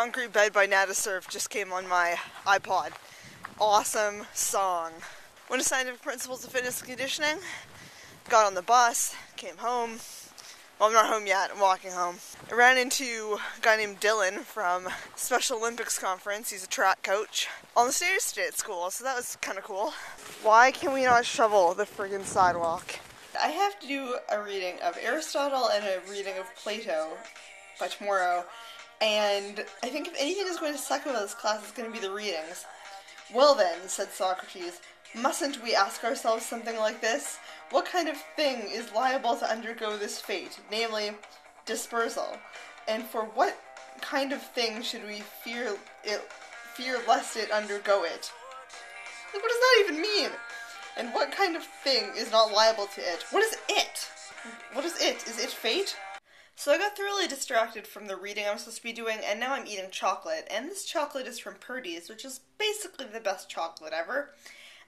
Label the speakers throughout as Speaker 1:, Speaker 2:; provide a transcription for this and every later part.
Speaker 1: Concrete Bed by Nada Surf just came on my iPod. Awesome song. Went to Scientific Principles of Fitness and Conditioning, got on the bus, came home. Well, I'm not home yet, I'm walking home. I ran into a guy named Dylan from Special Olympics Conference. He's a track coach on the stairs today at school, so that was kind of cool. Why can we not shovel the friggin' sidewalk? I have to do a reading of Aristotle and a reading of Plato by tomorrow, and I think if anything is going to suck about this class, it's going to be the readings. Well then, said Socrates, mustn't we ask ourselves something like this? What kind of thing is liable to undergo this fate, namely, dispersal? And for what kind of thing should we fear lest it undergo it? Like, what does that even mean? And what kind of thing is not liable to it? What is it? What is it? Is it fate? So I got thoroughly distracted from the reading I'm supposed to be doing, and now I'm eating chocolate. And this chocolate is from Purdy's, which is basically the best chocolate ever.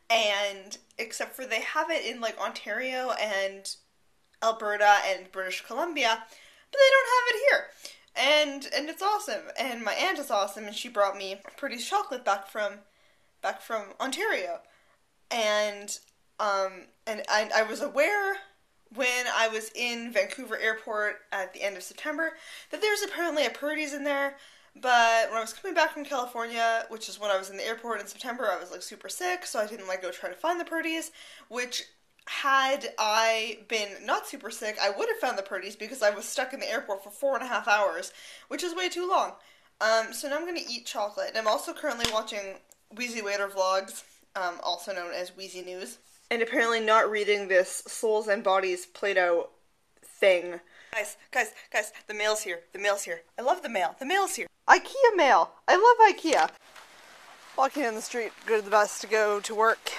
Speaker 1: And except for they have it in like Ontario and Alberta and British Columbia, but they don't have it here. And it's awesome. And my aunt is awesome, and she brought me Purdy's chocolate back from Ontario. And I was aware when I was in Vancouver Airport at the end of September that there's apparently a Purdy's in there. But when I was coming back from California, which is when I was in the airport in September, I was like super sick, so I didn't like go try to find the Purdy's, which had I been not super sick, I would have found the Purdy's because I was stuck in the airport for 4.5 hours, which is way too long. So now I'm going to eat chocolate. And I'm also currently watching Wheezy Waiter vlogs, also known as Wheezy News. And apparently not reading this Souls and Bodies Plato thing. Guys, the mail's here. The mail's here. I love the mail. The mail's here. IKEA mail. I love IKEA. Walking down the street, go to the bus to go to work.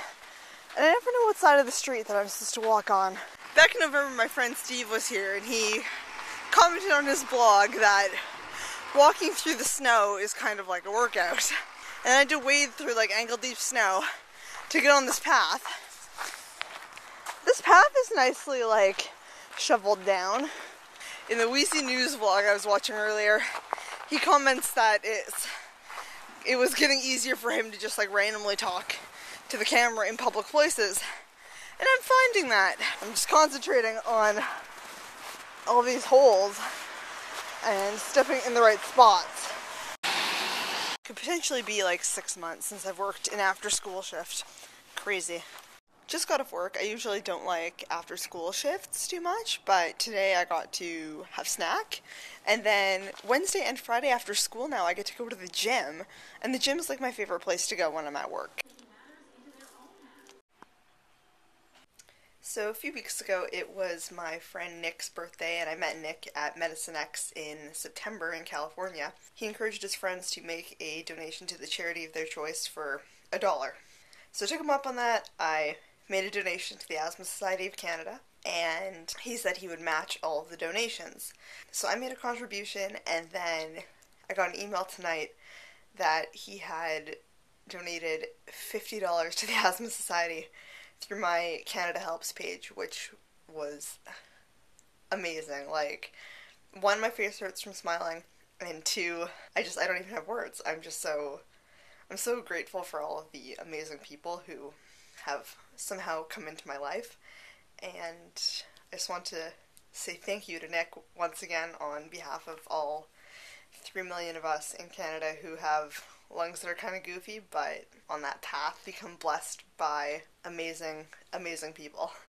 Speaker 1: And I never know what side of the street that I'm supposed to walk on. Back in November, my friend Steve was here, and he commented on his blog that walking through the snow is kind of like a workout. And I had to wade through like ankle-deep snow to get on this path. This path is nicely like shoveled down. In the Wheezy News vlog I was watching earlier, he comments that it was getting easier for him to just like randomly talk to the camera in public places. And I'm finding that. I'm just concentrating on all these holes and stepping in the right spots. Could potentially be like 6 months since I've worked an after-school shift. Crazy. Just got off work. I usually don't like after-school shifts too much, but today I got to have snack. And then Wednesday and Friday after school now I get to go to the gym. And the gym is like my favorite place to go when I'm at work. So a few weeks ago it was my friend Nick's birthday, and I met Nick at Medicine X in September in California. He encouraged his friends to make a donation to the charity of their choice for $1. So I took him up on that. I made a donation to the Asthma Society of Canada, and he said he would match all of the donations. So I made a contribution, and then I got an email tonight that he had donated $50 to the Asthma Society through my Canada Helps page, which was amazing. Like, one, my face hurts from smiling, and two, I don't even have words. I'm so grateful for all of the amazing people who have somehow come into my life, and I just want to say thank you to Nick once again on behalf of all 3 million of us in Canada who have lungs that are kind of goofy, but on that path become blessed by amazing, amazing people.